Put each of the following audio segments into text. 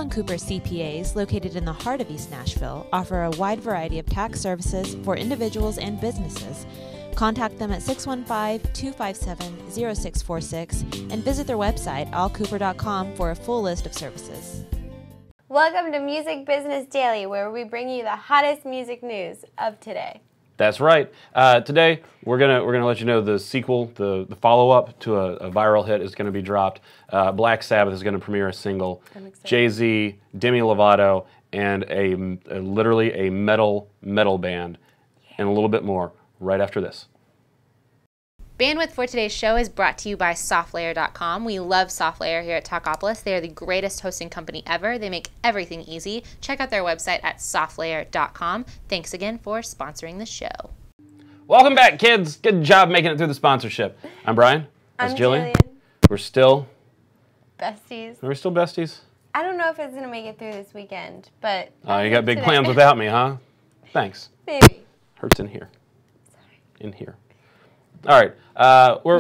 & Cooper CPAs, located in the heart of East Nashville, offer a wide variety of tax services for individuals and businesses. Contact them at 615-257-0646 and visit their website, allcooper.com, for a full list of services. Welcome to Music Business Daily, where we bring you the hottest music news of today. That's right. Today we're gonna let you know the sequel, the follow-up to a viral hit is going to be dropped. Black Sabbath is going to premiere a single. JayZ, Demi Lovato, and literally a metal band, and a little bit more right after this. Bandwidth for today's show is brought to you by SoftLayer.com. We love SoftLayer here at Talkapolis. They are the greatest hosting company ever. They make everything easy. Check out their website at SoftLayer.com. Thanks again for sponsoring the show. Welcome back, kids. Good job making it through the sponsorship. I'm Brian. That's I'm Jillian. Jillian. We're still Besties. We're still besties. I don't know if it's going to make it through this weekend, but... You got big plans without me, huh? Thanks. Maybe. Hurts in here. Sorry. In here. All right.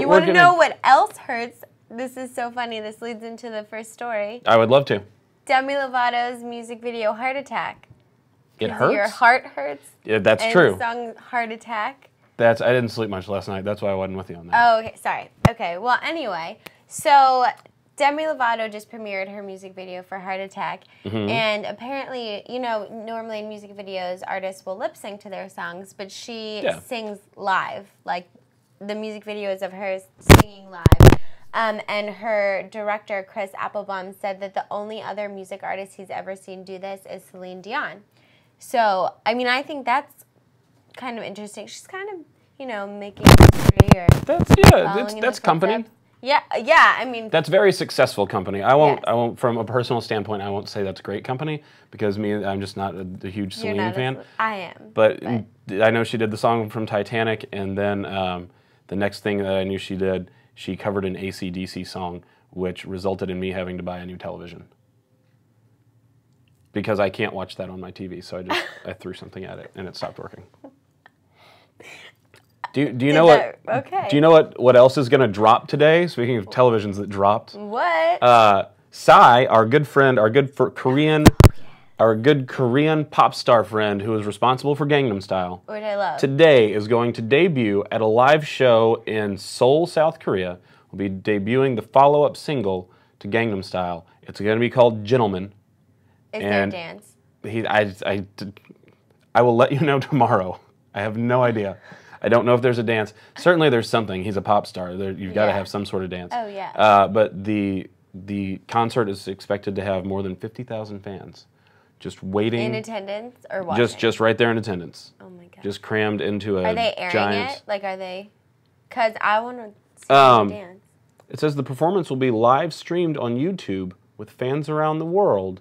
You want to know what else hurts? This is so funny. This leads into the first story. I would love to. Demi Lovato's music video, Heart Attack. It hurts? Your heart hurts? Yeah, that's and true. The song Heart Attack. I didn't sleep much last night. That's why I wasn't with you on that. Oh, okay. Sorry. Okay. Well, anyway, so Demi Lovato just premiered her music video for Heart Attack. And apparently, you know, normally in music videos, artists will lip sync to their songs, but she sings live. Like, the music videos of her singing live. And her director, Chris Applebaum, said that the only other music artist he's ever seen do this is Celine Dion. So, I mean, I think that's kind of interesting. She's kind of, you know, making history or that's company. Yeah, I mean, that's very successful company. I won't from a personal standpoint, I won't say that's great company because I'm just not a huge Celine fan. I am. But I know she did the song from Titanic, and then the next thing that I knew she did, she covered an AC/DC song, which resulted in me having to buy a new television. Because I can't watch that on my TV, so I threw something at it, and it stopped working. Do you know what? Okay. Do you know what else is going to drop today? Speaking of televisions that dropped. What? Psy, our good Korean pop star friend who is responsible for Gangnam Style, Which I love. today is going to debut at a live show in Seoul, South Korea. Will be debuting the follow-up single to Gangnam Style. It's going to be called Gentleman. Is there a dance? I will let you know tomorrow. I have no idea. I don't know if there's a dance. Certainly there's something. He's a pop star. You've got to have some sort of dance. Oh, yeah. But the concert is expected to have more than 50,000 fans. Just waiting. In attendance or watching? Just right there in attendance. Oh my god. Just crammed into a Are they airing giant... it? Like, are they... Because I want to see the dance. It says the performance will be live streamed on YouTube with fans around the world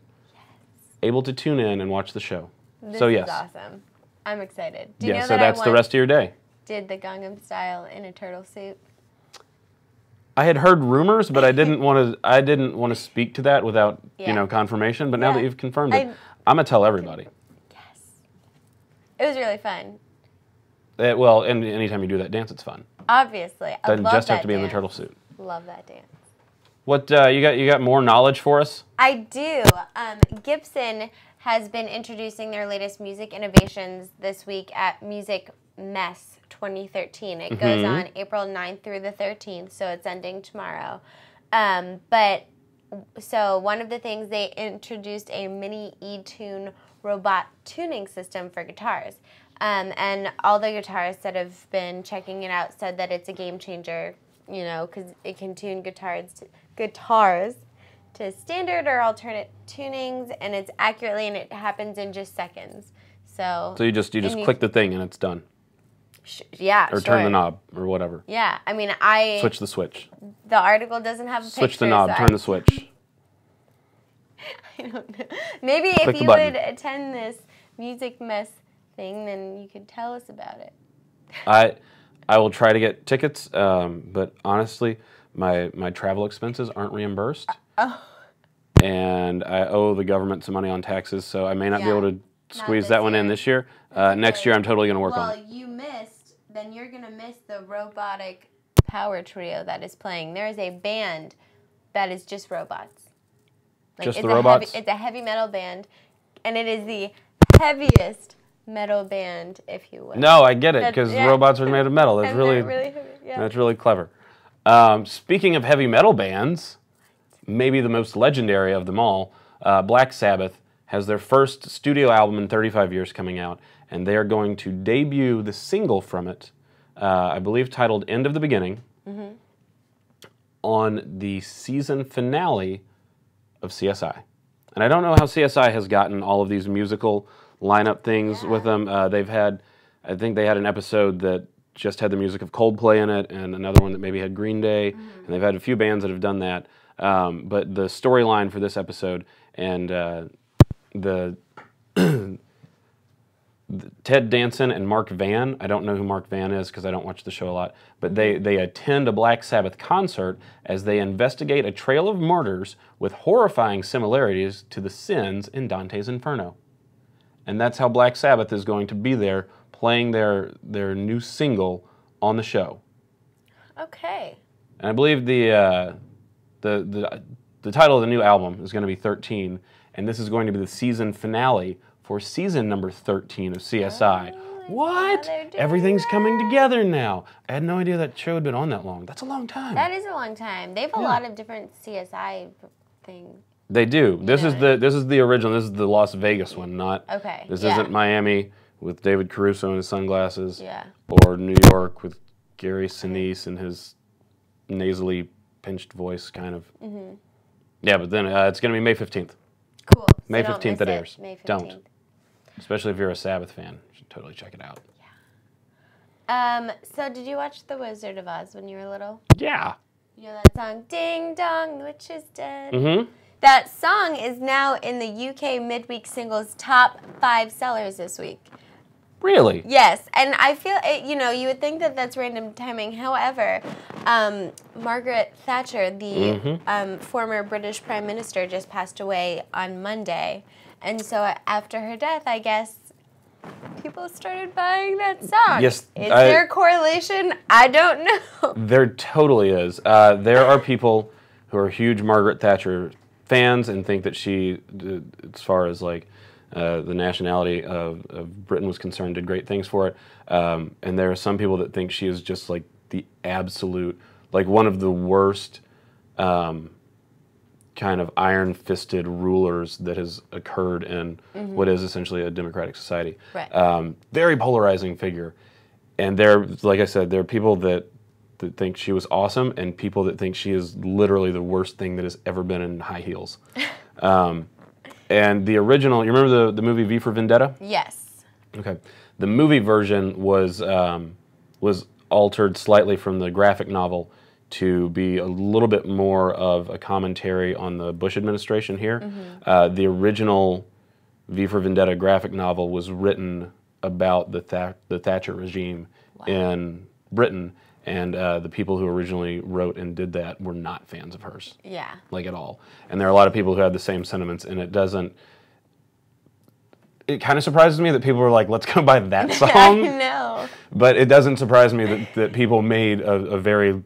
able to tune in and watch the show. This is awesome. I'm excited. Do you know so that's the rest of your day. Did the Gangnam Style in a turtle suit? I had heard rumors, but I didn't want to speak to that without confirmation. But now that you've confirmed it, I'm gonna tell everybody. Yes, it was really fun. Well, and anytime you do that dance, it's fun. Obviously, I doesn't love just that have to be in the dance. turtle suit. Love that dance. What you got more knowledge for us? I do. Gibson has been introducing their latest music innovations this week at Music Mess 2013. It goes on April 9th through the 13th, so it's ending tomorrow. So one of the things, they introduced a mini e-tune robot tuning system for guitars. And all the guitarists that have been checking it out said that it's a game changer, you know, because it can tune guitars to standard or alternate tunings, and it's accurately, and it happens in just seconds. So you just click the thing and it's done. Or turn the knob or whatever. Yeah, I mean, switch the switch. The article doesn't have a picture. Switch the knob, turn the switch. I don't know. Maybe if you would attend this Music Mess thing, then you could tell us about it. I will try to get tickets, but honestly, my travel expenses aren't reimbursed. And I owe the government some money on taxes, so I may not be able to squeeze that one in this year. Next year, I'm totally going to work on it. Well, then you're going to miss the robotic power trio that is playing. There is a band that is just robots. Like, Just the robots? It's a heavy metal band, and it is the heaviest metal band, if you will. No, I get it, because robots are made of metal. That's really heavy, yeah. That's really clever. Speaking of heavy metal bands, maybe the most legendary of them all, Black Sabbath has their first studio album in 35 years coming out, and they are going to debut the single from it, I believe titled End of the Beginning, on the season finale of CSI. And I don't know how CSI has gotten all of these musical lineup things with them. They've had, I think they had an episode that just had the music of Coldplay in it, and another one that maybe had Green Day, and they've had a few bands that have done that. But the storyline for this episode and the Ted Danson and Mark Van, I don't know who Mark Van is because I don't watch the show a lot, but they attend a Black Sabbath concert as they investigate a trail of murders with horrifying similarities to the sins in Dante's Inferno. And that's how Black Sabbath is going to be there playing their new single on the show. Okay. And I believe the title of the new album is going to be 13, and this is going to be the season finale for season number 13 of CSI. What? Everything's coming together now. I had no idea that show had been on that long. That's a long time. That is a long time. They have a lot of different CSI things. They do. This is the original. This is the Las Vegas one, not. Okay. This isn't Miami with David Caruso and his sunglasses. Yeah. Or New York with Gary Sinise and his nasally pinched voice, kind of. Yeah, but then it's going to be May 15th. Cool. May 15th it airs. May 15th. Don't. Especially if you're a Sabbath fan. You should totally check it out. Yeah. So did you watch The Wizard of Oz when you were little? Yeah. You know that song, Ding Dong, the Witch is Dead? Mm-hmm. That song is now in the UK midweek singles top 5 sellers this week. Really? Yes, and I feel, you would think that that's random timing. However, Margaret Thatcher, the former British Prime Minister, just passed away on Monday. And so after her death, I guess people started buying that song. Yes. Is there a correlation? I don't know. There totally is. There are people who are huge Margaret Thatcher fans and think that she, as far as like the nationality of Britain was concerned, did great things for it. And there are some people that think she is just like the absolute, like one of the worst kind of iron-fisted rulers that has occurred in what is essentially a democratic society. Right. Very polarizing figure. And there, like I said, there are people that think she was awesome and people that think she is literally the worst thing that has ever been in high heels. And the original, you remember the movie V for Vendetta? Yes. Okay. The movie version was altered slightly from the graphic novel to be a little bit more of a commentary on the Bush administration here. The original V for Vendetta graphic novel was written about the Thatcher regime in Britain, and the people who originally wrote and did that were not fans of hers. Yeah. Like at all. And there are a lot of people who have the same sentiments, and it kind of surprises me that people were like, let's go buy that song. I know. But it doesn't surprise me that people made a very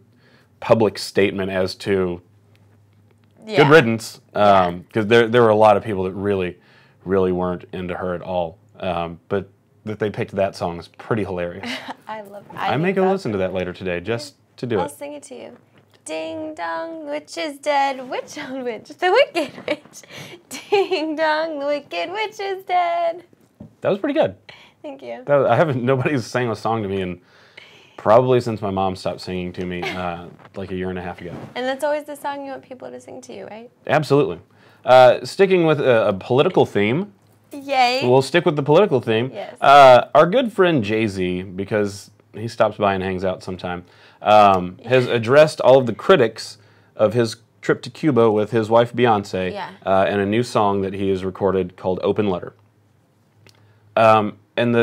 public statement as to good riddance, because there were a lot of people that really, really weren't into her at all. But that they picked that song is pretty hilarious. I love it. I may go listen to that later today just to do I'll it. sing it to you. Ding dong, witch is dead. Witch on witch, the wicked witch. Ding dong, the wicked witch is dead. That was pretty good. Thank you. Nobody's sang a song to me in probably since my mom stopped singing to me like a year and a half ago. And that's always the song you want people to sing to you, right? Absolutely. Sticking with a political theme. Yay. We'll stick with the political theme. Yes. Our good friend JayZ, because he stops by and hangs out sometime, has addressed all of the critics of his trip to Cuba with his wife Beyonce in a new song that he has recorded called Open Letter. And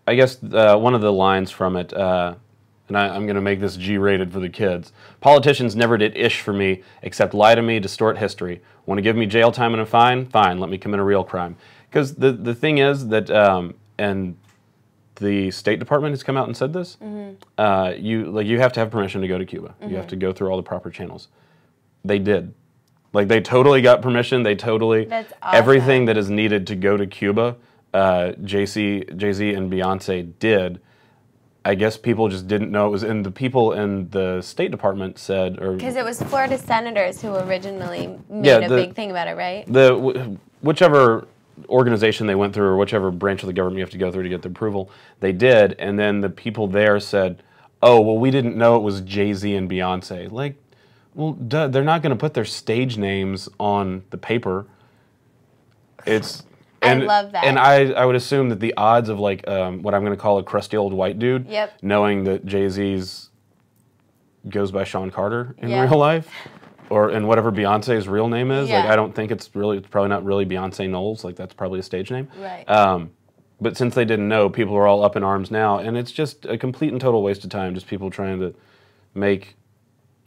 I guess one of the lines from it, and I'm going to make this G-rated for the kids. Politicians never did ish for me except lie to me, distort history. Want to give me jail time and a fine? Fine, let me commit a real crime. Because the thing is that, and the State Department has come out and said this, you have to have permission to go to Cuba. You have to go through all the proper channels. They did. Like they totally got permission. They totally That's awesome. Everything that is needed to go to Cuba, JayZ and Beyonce did. I guess people just didn't know it was, and the people in the State Department said, or because it was Florida senators who originally made a big thing about it, right? Whichever organization they went through, or whichever branch of the government you have to go through to get the approval, they did, and then the people there said, "Oh, well, we didn't know it was JayZ and Beyonce." Like, well, duh, they're not going to put their stage names on the paper. I love that. And I would assume that the odds of like what I'm going to call a crusty old white dude, knowing that JayZ's goes by Sean Carter in real life, or in whatever Beyonce's real name is, like I don't think it's probably not really Beyonce Knowles, like that's probably a stage name. Right. But since they didn't know, people are all up in arms now, and it's just a complete and total waste of time. Just people trying to make,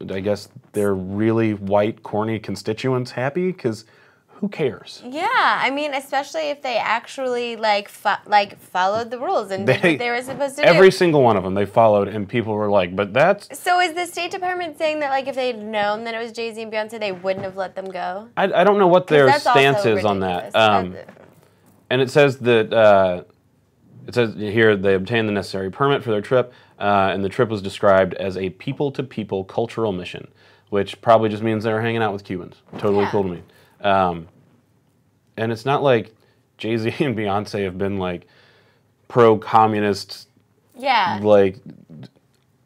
I guess, their really white, corny constituents happy, because who cares? Yeah, I mean, especially if they actually followed the rules and did what they were supposed to do. Every single one of them they followed, and people were like, "But that's." So is the State Department saying that like if they'd known that it was JayZ and Beyonce, they wouldn't have let them go? I don't know what their stance is on that. And it says that it says here they obtained the necessary permit for their trip, and the trip was described as a people-to-people cultural mission, which probably just means they were hanging out with Cubans. Totally cool to me. And it's not like JayZ and Beyonce have been like pro-communist, like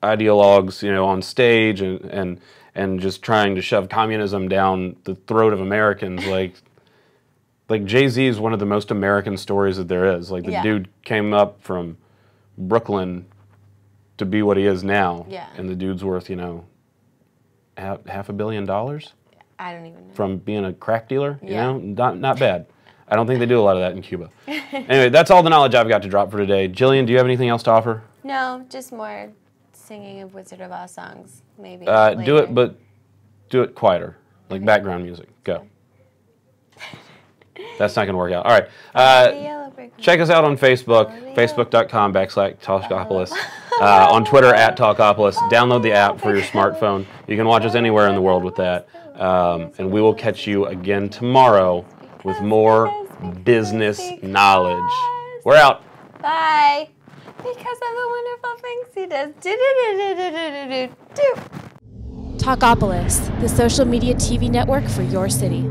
ideologues, you know, on stage and just trying to shove communism down the throat of Americans. Like JayZ is one of the most American stories that there is. Like the dude came up from Brooklyn to be what he is now, and the dude's worth, you know, $500 million. I don't even know. From being a crack dealer, you know? Not bad. I don't think they do a lot of that in Cuba. Anyway, that's all the knowledge I've got to drop for today. Jillian, do you have anything else to offer? No, just more singing of Wizard of Oz songs, maybe. Do it, but do it quieter, like background music. Go. That's not going to work out. All right. Check us out on Facebook, facebook.com/Talkapolis. On Twitter @Talkapolis. Download the app for your smartphone. You can watch us anywhere in the world with that. And we will catch you again tomorrow with more business knowledge. We're out. Bye. Because of the wonderful things he does. Talkapolis, the social media TV network for your city.